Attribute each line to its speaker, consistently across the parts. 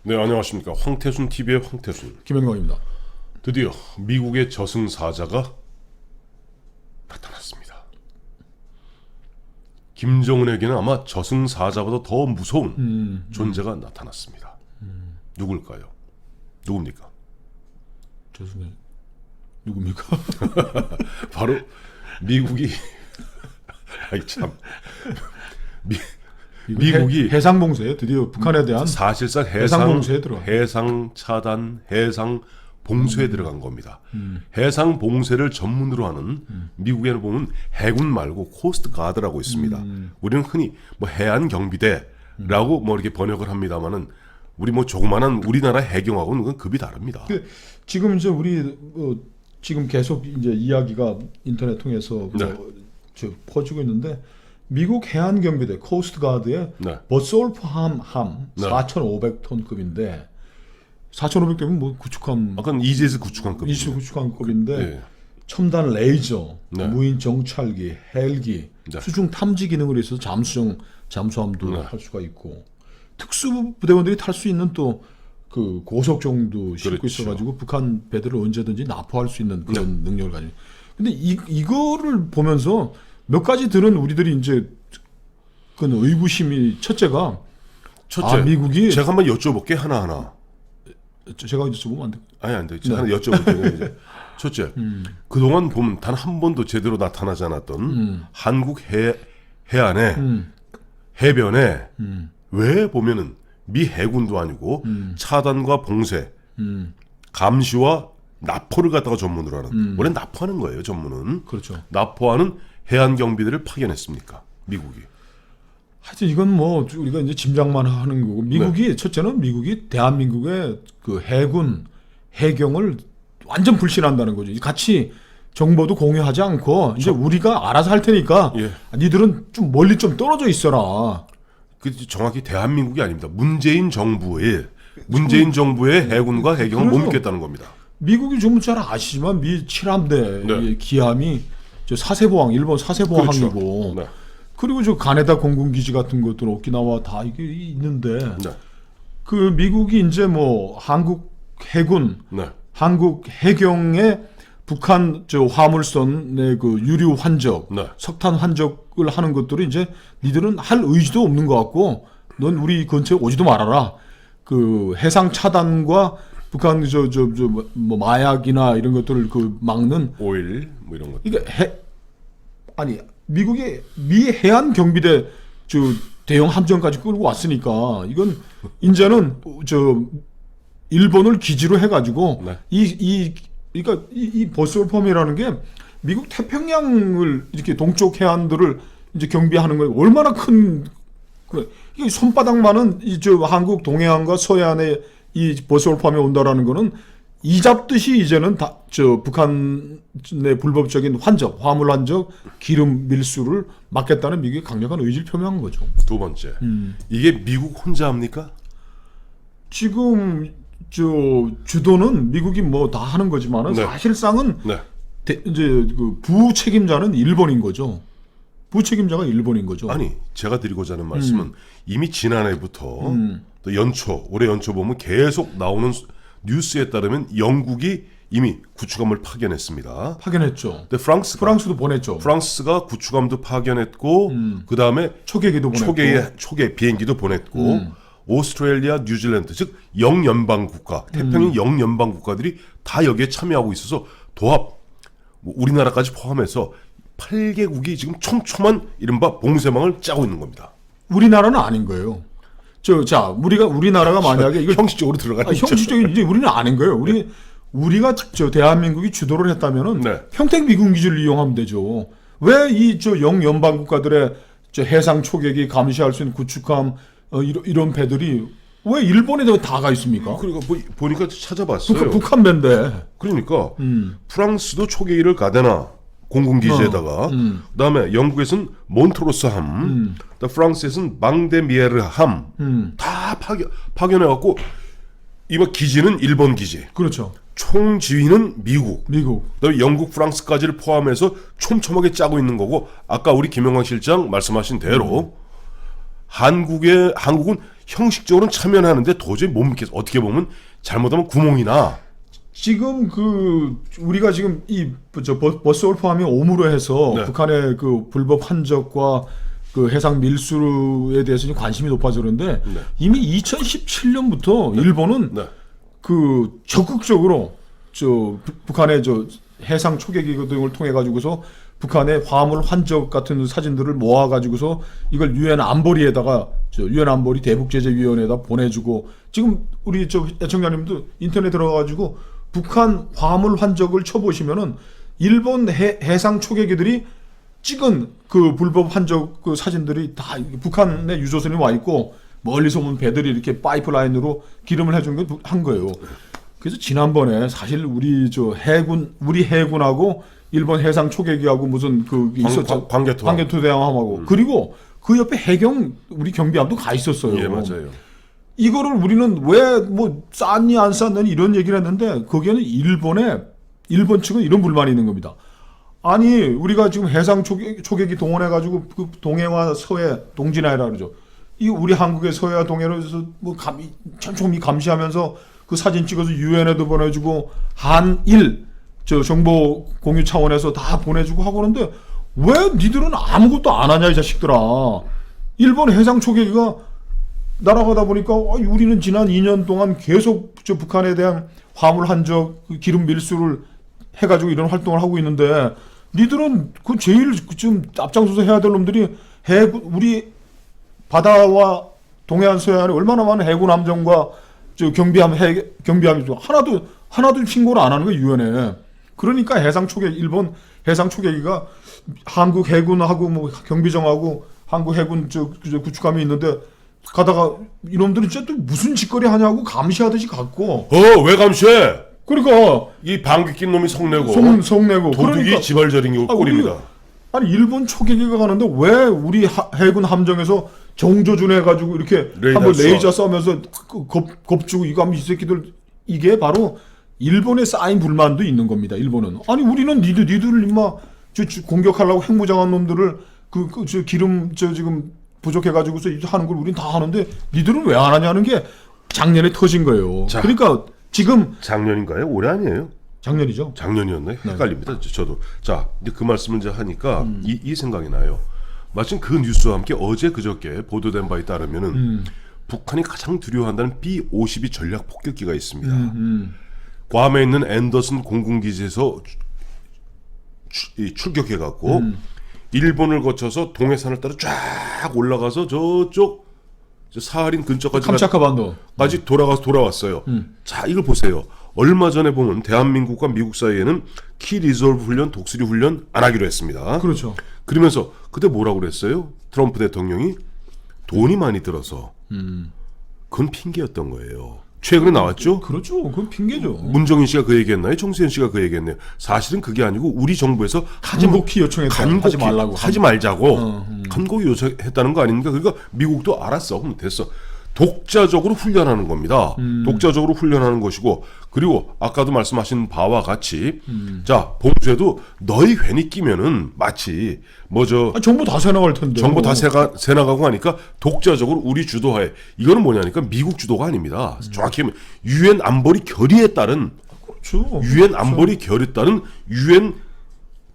Speaker 1: 네, 안녕하십니까. 황태순 TV의 황태순.
Speaker 2: 김영광입니다.
Speaker 1: 드디어 미국의 저승사자가 나타났습니다. 김정은에게는 아마 저승사자보다 더 무서운 존재가 나타났습니다. 누굴까요? 누굽니까?
Speaker 2: 죄송해요. 누굽니까?
Speaker 1: 바로 미국이 아이 참 미국이
Speaker 2: 해상봉쇄 드디어 북한에 대한
Speaker 1: 사실상
Speaker 2: 해상봉쇄에 들어가.
Speaker 1: 해상 차단, 해상 봉쇄에 들어간 겁니다. 해상 봉쇄를 전문으로 하는 미국에는 보면 해군 말고 코스트 가드라고 있습니다. 우리는 흔히 뭐 해안 경비대라고 뭐 이렇게 번역을 합니다만은 우리 뭐 조그마한 우리나라 해경하고는 그건 급이 다릅니다.
Speaker 2: 지금 이제 우리 지금 계속 이제 이야기가 인터넷 통해서
Speaker 1: 네.
Speaker 2: 저 퍼지고 있는데 미국 해안 경비대 코스트 가드의
Speaker 1: 네.
Speaker 2: 버솔프함
Speaker 1: 네.
Speaker 2: 4,500톤급인데 4,500톤이면 뭐 구축함
Speaker 1: 아까 이지스 구축함급.
Speaker 2: 이수 구축함급인데
Speaker 1: 네.
Speaker 2: 첨단 레이저,
Speaker 1: 네.
Speaker 2: 무인 정찰기, 헬기,
Speaker 1: 네.
Speaker 2: 수중 탐지 기능을 있어서 잠수함도
Speaker 1: 네.
Speaker 2: 할 수가 있고 특수 부대원들이 탈 수 있는 또 그 고속정도 싣고
Speaker 1: 그렇죠.
Speaker 2: 있어가지고 북한 배들을 언제든지 납포할 수 있는 그런 능력을 가지고. 근데 이거를 보면서 몇 가지 들은 우리들이 이제 그 의구심이 첫째가
Speaker 1: 첫째,
Speaker 2: 미국이
Speaker 1: 제가 한번 여쭤볼게 하나하나.
Speaker 2: 제가 여쭤보면 안 돼.
Speaker 1: 아니 안 돼. 제가 하나 여쭤볼 테니까 이제. 첫째, 그동안 보면 단 한 번도 제대로 나타나지 않았던 한국 해안에 해변에 왜 보면은 미 해군도 아니고 차단과 봉쇄, 감시와 납포를 갖다가 전문으로 하는 원래 납포하는 거예요. 전문은
Speaker 2: 그렇죠.
Speaker 1: 납포하는 해안 경비대를 파견했습니까? 미국이.
Speaker 2: 하여튼 이건 뭐 우리가 이제 짐작만 하는 거고 미국이
Speaker 1: 네.
Speaker 2: 첫째는 미국이 대한민국의 그 해군 해경을 완전 불신한다는 거죠. 같이 정보도 공유하지 않고 이제 우리가 알아서 할 테니까
Speaker 1: 예.
Speaker 2: 니들은 좀 멀리 좀 떨어져 있어라.
Speaker 1: 그 정확히 대한민국이 아닙니다. 문재인 정부의 해군과 해경을 못
Speaker 2: 그래서
Speaker 1: 믿겠다는 겁니다.
Speaker 2: 미국이 좀 잘 아시지만 미 7함대
Speaker 1: 네.
Speaker 2: 기함이 저 사세보항 일본 사세보항이고
Speaker 1: 그렇죠. 네.
Speaker 2: 그리고 저 가네다 공군기지 같은 것들 오키나와 다 이게 있는데
Speaker 1: 네.
Speaker 2: 그 미국이 이제 뭐 한국 해군
Speaker 1: 네.
Speaker 2: 한국 해경의 북한 저 화물선의 그 유류 환적,
Speaker 1: 네.
Speaker 2: 석탄 환적을 하는 것들을 이제 니들은 할 의지도 없는 것 같고, 넌 우리 근처에 오지도 말아라. 그 해상 차단과 북한 뭐 마약이나 이런 것들을 그 막는
Speaker 1: 오일 뭐 이런 것.
Speaker 2: 이게 아니 미국의 미 해안 경비대 저 대형 함정까지 끌고 왔으니까 이건 이제는 저 일본을 기지로 해가지고
Speaker 1: 네.
Speaker 2: 그러니까 이 버스월펌이라는 게 미국 태평양을 이렇게 동쪽 해안들을 이제 경비하는 거예요. 얼마나 큰 이게 손바닥만은 이 저 한국 동해안과 서해안에 이 버스월펌이 온다라는 거는 이잡듯이 이제는 다 저 북한의 불법적인 환적, 화물 환적, 기름 밀수를 막겠다는 미국의 강력한 의지를 표명한 거죠.
Speaker 1: 두 번째, 이게 미국 혼자 합니까?
Speaker 2: 지금 저 주도는 미국이 뭐 다 하는 거지만은
Speaker 1: 네.
Speaker 2: 사실상은
Speaker 1: 네.
Speaker 2: 이제 그 부책임자는 일본인 거죠. 부책임자가 일본인 거죠.
Speaker 1: 아니, 제가 드리고자 하는 말씀은 이미 지난해부터 또 올해 연초 보면 계속 나오는 뉴스에 따르면 영국이 이미 구축함을 파견했습니다.
Speaker 2: 파견했죠.
Speaker 1: 근데
Speaker 2: 프랑스도 보냈죠.
Speaker 1: 프랑스가 구축함도 파견했고 그 다음에
Speaker 2: 초계기도 보냈고.
Speaker 1: 초계 비행기도 보냈고 오스트레일리아, 뉴질랜드 즉 영연방 국가, 태평양 영연방 국가들이 다 여기에 참여하고 있어서 도합 뭐 우리나라까지 포함해서 8개국이 지금 촘촘한 이른바 봉쇄망을 짜고 있는 겁니다.
Speaker 2: 우리나라는 아닌 거예요. 우리나라가 만약에 이거
Speaker 1: 형식적으로 들어가는 거죠.
Speaker 2: 형식적인 이제 우리는 아닌 거예요. 우리가 저 대한민국이 주도를 했다면은
Speaker 1: 네.
Speaker 2: 평택 미군 기지를 이용하면 되죠. 왜 이 저 영연방 국가들의 저 해상 초계기 감시할 수 있는 구축함 이런 배들이 왜 일본에 다 가 있습니까?
Speaker 1: 그러니까 보니까 찾아봤어요.
Speaker 2: 북한 배인데.
Speaker 1: 그러니까 프랑스도 초계기를 가데나 공군기지에다가 그다음에 영국에서는 몬트로스함, 프랑스에서는 망데미에르함 다 파견해갖고 이번 기지는 일본 기지,
Speaker 2: 그렇죠.
Speaker 1: 총지휘는 미국, 그다음에 영국, 프랑스까지를 포함해서 촘촘하게 짜고 있는 거고 아까 우리 김영광 실장 말씀하신 대로 한국은 형식적으로는 참여하는데 도저히 못 믿겠어. 어떻게 보면 잘못하면 구멍이나
Speaker 2: 지금 우리가 지금 버스월 포함이 오므로 해서
Speaker 1: 네.
Speaker 2: 북한의 그 불법 환적과 그 해상 밀수에 대해서 지금 관심이 높아져 그런데
Speaker 1: 네.
Speaker 2: 이미 2017년부터 일본은
Speaker 1: 네.
Speaker 2: 그 적극적으로 북한의 해상 초계기 등을 통해 가지고서 북한의 화물 환적 같은 사진들을 모아 가지고서 이걸 유엔 안보리에다가 유엔 안보리 대북제재위원회에다 보내주고 지금 우리 애청자님도 인터넷 들어가 가지고 북한 화물 환적을 쳐보시면은 일본 해상 초계기들이 찍은 그 불법 환적 그 사진들이 다 북한의 유조선이 와 있고 멀리서 온 배들이 이렇게 파이프라인으로 기름을 해준 거 한 거예요. 그래서 지난번에 사실 우리 해군하고 일본 해상 초계기하고 무슨 있었죠. 관계토대함하고 그리고 그 옆에 우리 경비함도 가 있었어요.
Speaker 1: 예, 맞아요.
Speaker 2: 이거를 우리는 왜 뭐 쌌니 안 쌌느니 이런 얘기를 했는데 거기에는 일본 측은 이런 불만이 있는 겁니다. 아니 우리가 지금 해상 초계기 동원해가지고 그 동해와 서해 동진해라 그러죠. 이 우리 한국의 서해와 동해를 뭐 촘촘히 감시하면서 그 사진 찍어서 유엔에도 보내주고 한일 정보 공유 차원에서 다 보내주고 하고 그러는데 왜 니들은 아무것도 안 하냐 이 자식들아. 일본 해상 초계기가 날아가다 보니까 우리는 지난 2년 동안 계속 북한에 대한 화물 환적 기름 밀수를 해가지고 이런 활동을 하고 있는데 니들은 그 제일 좀 앞장서서 해야 될 놈들이 우리 바다와 동해안 서해안에 얼마나 많은 해군 함정과 경비함이 하나도 신고를 안 하는 거예요 유엔에. 그러니까 일본 해상 초계기가 한국 해군하고 뭐 경비정하고 한국 해군 구축함이 있는데 가다가 이놈들은 진짜 또 무슨 짓거리 하냐고 감시하듯이 갔고.
Speaker 1: 왜 감시해?
Speaker 2: 그러니까
Speaker 1: 이 방귀 낀 놈이 성내고
Speaker 2: 성내고
Speaker 1: 도둑이
Speaker 2: 그러니까,
Speaker 1: 지발저린 게 꼴입니다.
Speaker 2: 아니 일본 초계기가 가는데 왜 우리 해군 함정에서 정조준해 가지고 이렇게 한번 레이저 쏘면서 겁주고 이거 하면 이 새끼들 이게 바로 일본에 쌓인 불만도 있는 겁니다. 일본은 아니 우리는 니들 임마 공격하려고 핵무장한 놈들을 기름 지금 부족해 가지고서 하는 걸 우린 다 하는데 니들은 왜 안 하냐는 게 작년에 터진 거예요.
Speaker 1: 자,
Speaker 2: 그러니까 지금
Speaker 1: 작년인가요? 올해 아니에요?
Speaker 2: 작년이죠.
Speaker 1: 작년이었나요? 헷갈립니다. 저도. 자, 이제 그 말씀을 이제 하니까 이 생각이 나요. 마침 그 뉴스와 함께 어제 그저께 보도된 바에 따르면은 북한이 가장 두려워한다는 B-52 전략 폭격기가 있습니다. 괌에 있는 앤더슨 공군기지에서 출격해갖고 일본을 거쳐서 동해산을 따라 쫙 올라가서 저쪽 사하린 근처까지
Speaker 2: 캄차카 반도까지
Speaker 1: 돌아왔어요. 자, 이걸 보세요. 얼마 전에 보면 대한민국과 미국 사이에는 키 리졸브 훈련, 독수리 훈련 안 하기로 했습니다.
Speaker 2: 그렇죠.
Speaker 1: 그러면서 그때 뭐라고 그랬어요? 트럼프 대통령이 돈이 많이 들어서 그건 핑계였던 거예요. 최근에 나왔죠?
Speaker 2: 그렇죠. 그건 핑계죠.
Speaker 1: 문정인 씨가 그 얘기했나요? 정세현 씨가 그 얘기했나요? 사실은 그게 아니고 우리 정부에서
Speaker 2: 간곡히 요청했다. 하지 말라고.
Speaker 1: 하지 말자고 간곡히 요청했다는 거 아닙니까? 그러니까 미국도 알았어. 그럼 됐어. 독자적으로 훈련하는 겁니다. 독자적으로 훈련하는 것이고 그리고 아까도 말씀하신 바와 같이 자 봉주에도 너희 괜히 끼면은 마치
Speaker 2: 정보 다 새나갈 텐데
Speaker 1: 정보 다 새나가고 하니까 독자적으로 우리 주도하에 이거는 뭐냐니까 미국 주도가 아닙니다. 정확히 하면 유엔 안보리 결의에 따른 유엔 안보리 결의에 따른 유엔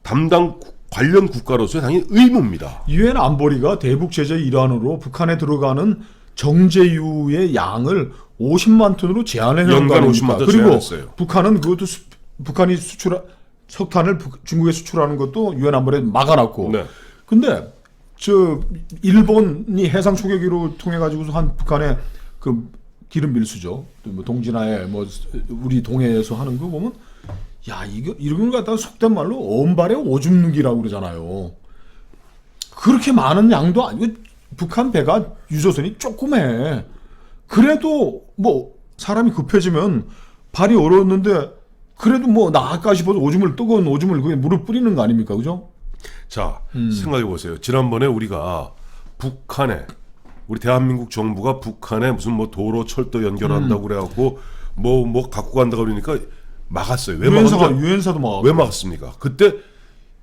Speaker 1: 담당 관련 국가로서의 당연히 의무입니다.
Speaker 2: 유엔 안보리가 대북 제재 일환으로 북한에 들어가는 정제유의 양을 50만 톤으로 제한해 놓은 거 아닙니까? 그리고 북한은 그것도 북한이 석탄을 중국에 수출하는 것도 유엔 안보리에 막아놨고.
Speaker 1: 네.
Speaker 2: 근데 일본이 해상 초계기로 통해 가지고서 한 북한의 그 기름 밀수죠. 뭐 동진하에 뭐 우리 동해에서 하는 거 보면 이런 걸 갖다가 속된 말로 엄발의 오줌 누기라고 그러잖아요. 그렇게 많은 양도 아니고. 북한 배가 유조선이 조그매. 그래도 뭐 사람이 급해지면 발이 얼었는데 그래도 뭐 나갈까 싶어서 뜨거운 오줌을 그게 물을 뿌리는 거 아닙니까, 그죠?
Speaker 1: 자 생각해 보세요. 지난번에 우리가 우리 대한민국 정부가 북한에 무슨 뭐 도로 철도 연결한다고 그래갖고 뭐 갖고 간다고 그러니까 막았어요. 왜
Speaker 2: 유엔사도 막았고.
Speaker 1: 왜 막았습니까? 그때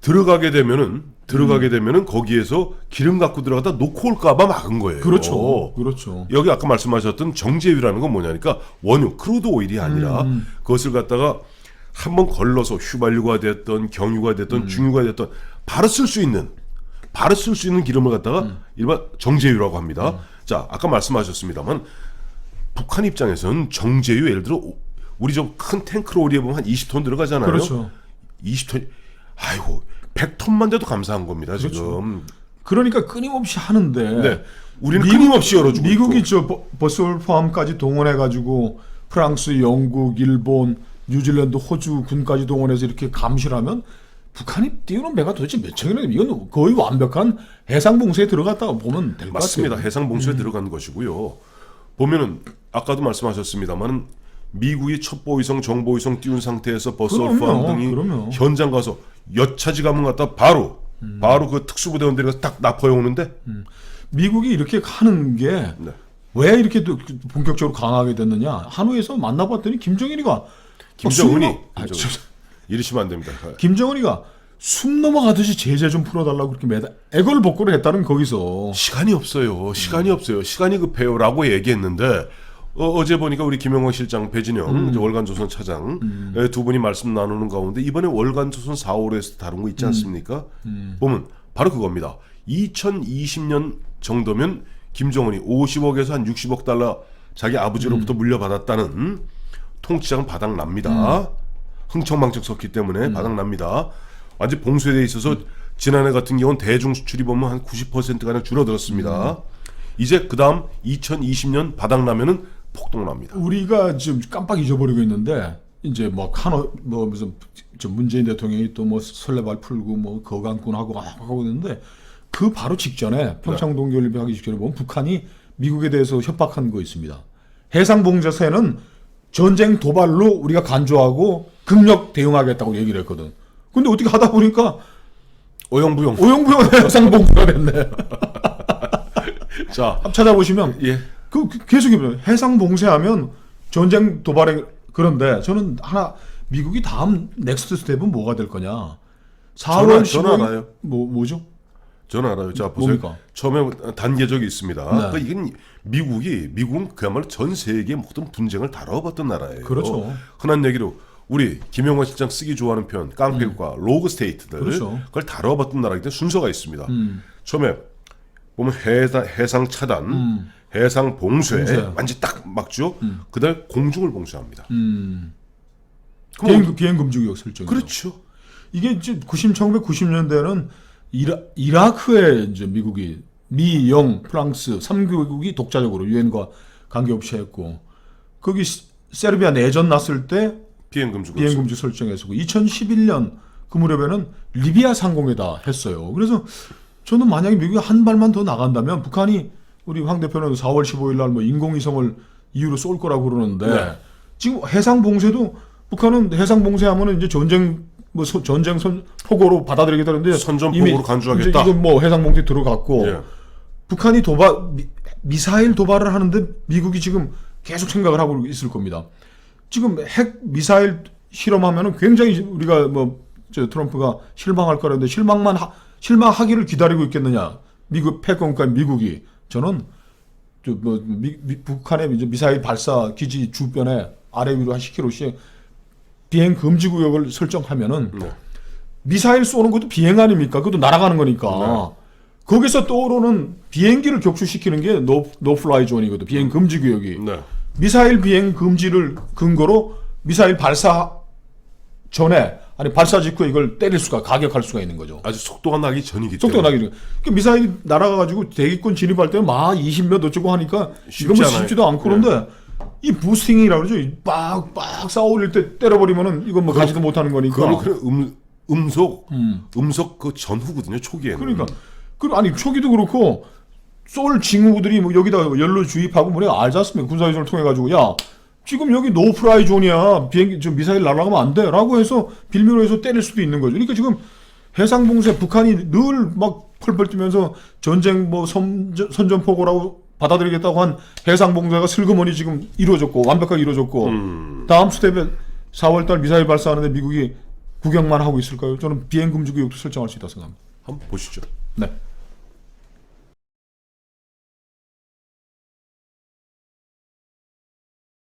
Speaker 1: 들어가게 되면은 거기에서 기름 갖고 들어가다 놓고 올까봐 막은 거예요.
Speaker 2: 그렇죠. 그렇죠.
Speaker 1: 여기 아까 말씀하셨던 정제유라는 건 뭐냐니까 원유, 크루드 오일이 아니라 그것을 갖다가 한번 걸러서 휘발유가 됐던 경유가 됐던 중유가 됐던 바로 쓸 수 있는 기름을 갖다가 일반 정제유라고 합니다. 자, 아까 말씀하셨습니다만 북한 입장에서는 정제유 예를 들어 우리 저 큰 탱크로 오리에 보면 한 20톤 들어가잖아요.
Speaker 2: 그렇죠.
Speaker 1: 20톤, 아이고 100톤만 돼도 감사한 겁니다.
Speaker 2: 그렇죠.
Speaker 1: 지금.
Speaker 2: 그러니까 끊임없이 하는데
Speaker 1: 네, 우리는 끊임없이 열어주고
Speaker 2: 미국이
Speaker 1: 있고.
Speaker 2: 저 버스월팜까지 동원해가지고 프랑스, 영국, 일본, 뉴질랜드, 호주 군까지 동원해서 이렇게 감시를 하면 북한이 띄우는 배가 도대체 몇 척이나 이건 거의 완벽한 해상 봉쇄에 들어갔다고 보면 될 것 같아요.
Speaker 1: 맞습니다. 해상 봉쇄에 들어간 것이고요. 보면은 아까도 말씀하셨습니다만 미국이 첩보위성, 정보위성 띄운 상태에서 버스월팜 등이
Speaker 2: 그럼요.
Speaker 1: 현장 가서 여차지 가면 갖다 바로 그 특수부대원들이 가서 딱 납포해 오는데
Speaker 2: 미국이 이렇게 하는 게 왜 이렇게 또 본격적으로 강하게 됐느냐? 하노이에서 만나봤더니 김정은이가
Speaker 1: 이러시면 안 됩니다.
Speaker 2: 김정은이가 숨 넘어가듯이 제재 좀 풀어달라고 그렇게 매달 애걸복걸을 했다는 거기서
Speaker 1: 시간이 없어요. 시간이 급해요라고 얘기했는데 어제 보니까 우리 김영호 실장, 배진영 이제 월간조선 차장 두 분이 말씀 나누는 가운데 이번에 월간조선 4월에서 다룬 거 있지 않습니까? 보면 바로 그겁니다. 2020년 정도면 김정은이 50억에서 한 60억 달러 자기 아버지로부터 물려받았다는 통치장은 바닥납니다. 흥청망청 섰기 때문에 바닥납니다. 완전 봉쇄되어 있어서 지난해 같은 경우는 대중 수출이 보면 한 90%가량 줄어들었습니다. 이제 그 다음 2020년 바닥나면은 폭등납니다.
Speaker 2: 우리가 지금 깜빡 잊어버리고 있는데 이제 뭐 무슨 문재인 대통령이 또 뭐 설레발 풀고 뭐 거강꾼 하고 있는데 그 바로 직전에 평창 동계올림픽 하기 직전에 보면 북한이 미국에 대해서 협박한 거 있습니다. 해상 봉쇄세는 전쟁 도발로 우리가 간주하고 극력 대응하겠다고 얘기를 했거든. 근데 어떻게 하다 보니까
Speaker 1: 오영부영
Speaker 2: 해상 봉쇄가 됐네.
Speaker 1: 자,
Speaker 2: 찾아보시면
Speaker 1: 예.
Speaker 2: 그 계속 해상 봉쇄하면 전쟁 도발에 그런데 저는 하나 미국이 다음 넥스트 스텝은 뭐가 될 거냐? 4월 15일
Speaker 1: 저는 알아요.
Speaker 2: 뭐죠?
Speaker 1: 저는 알아요. 자, 보세요.
Speaker 2: 뭡니까?
Speaker 1: 처음에 단계적이 있습니다. 그러니까 이건 미국은 그야말로 전 세계 모든 분쟁을 다뤄봤던 나라예요.
Speaker 2: 그렇죠.
Speaker 1: 흔한 얘기로 우리 김영호 실장 쓰기 좋아하는 표현 깡패국가 로그 스테이트들
Speaker 2: 그렇죠.
Speaker 1: 그걸 다뤄봤던 나라이기 때문에 순서가 있습니다. 처음에 보면 해상 차단, 해상 봉쇄 완전 딱 막죠. 그다음에 공중을 봉쇄합니다.
Speaker 2: 비행 금지 구역 설정.
Speaker 1: 그렇죠.
Speaker 2: 이게 이제 1990년대는 이라크에 이제 미국이 영, 프랑스 3개국이 독자적으로 유엔과 관계없이 했고 거기 세르비아 내전 났을 때
Speaker 1: 비행 금지
Speaker 2: 설정해서 2011년 그 무렵에는 리비아 상공에다 했어요. 그래서 저는 만약에 미국이 한 발만 더 나간다면 북한이 우리 황 대표는 4월 15일 날 뭐 인공위성을 이유로 쏠 거라고 그러는데 지금 해상 봉쇄도 북한은 해상 봉쇄하면은 이제 전쟁 포고로 받아들이겠다는데
Speaker 1: 선전포고로 간주하겠다.
Speaker 2: 이건 뭐 해상 봉쇄 들어갔고 북한이 미사일 도발을 하는데 미국이 지금 계속 생각을 하고 있을 겁니다. 지금 핵 미사일 실험하면은 굉장히 우리가 트럼프가 실망할 거라는데 실망하기를 기다리고 있겠느냐? 미국 패권과 미국이 저는 북한의 이제 미사일 발사 기지 주변에 아래 위로 한 10km씩 비행 금지 구역을 설정하면은 미사일 쏘는 것도 비행 아닙니까? 그것도 날아가는 거니까. 거기서 떠오르는 비행기를 격추시키는 게 노플라이 존이거든. 비행 금지 구역이. 미사일 비행 금지를 근거로 미사일 발사 전에 발사 직후에 이걸 가격할 수가 있는 거죠.
Speaker 1: 아주 속도가 나기 전이기 때문에.
Speaker 2: 속도가 나기 전에. 그러니까 미사일이 날아가가지고 대기권 진입할 때는 막 20몇 어쩌고 하니까 이건 뭐 쉽지도 않고 그런데 이 부스팅이라고 그러죠. 빡빡 쌓아올릴 때 때려버리면은 이건 뭐 가지도 못하는 거니까.
Speaker 1: 그건 음속 그 전후거든요. 초기에는.
Speaker 2: 그러니까. 초기도 그렇고 쏠 징후들이 뭐 여기다 연료 주입하고 우리가 알지 않습니까? 군사위성을 통해 가지고 야 지금 여기 노프라이 존이야. 비행기 좀 미사일 날아가면 안 돼. 라고 해서 빌미로 해서 때릴 수도 있는 거죠. 그러니까 지금 해상 봉쇄 북한이 늘 막 펄펄 뛰면서 전쟁 선전포고라고 받아들이겠다고 한 해상 봉쇄가 슬그머니 지금 이루어졌고 완벽하게 이루어졌고 다음 스텝에 4월달 미사일 발사하는데 미국이 구경만 하고 있을까요? 저는 비행 금지 구역도 설정할 수 있다고 생각합니다.
Speaker 1: 한번 보시죠.
Speaker 2: 네.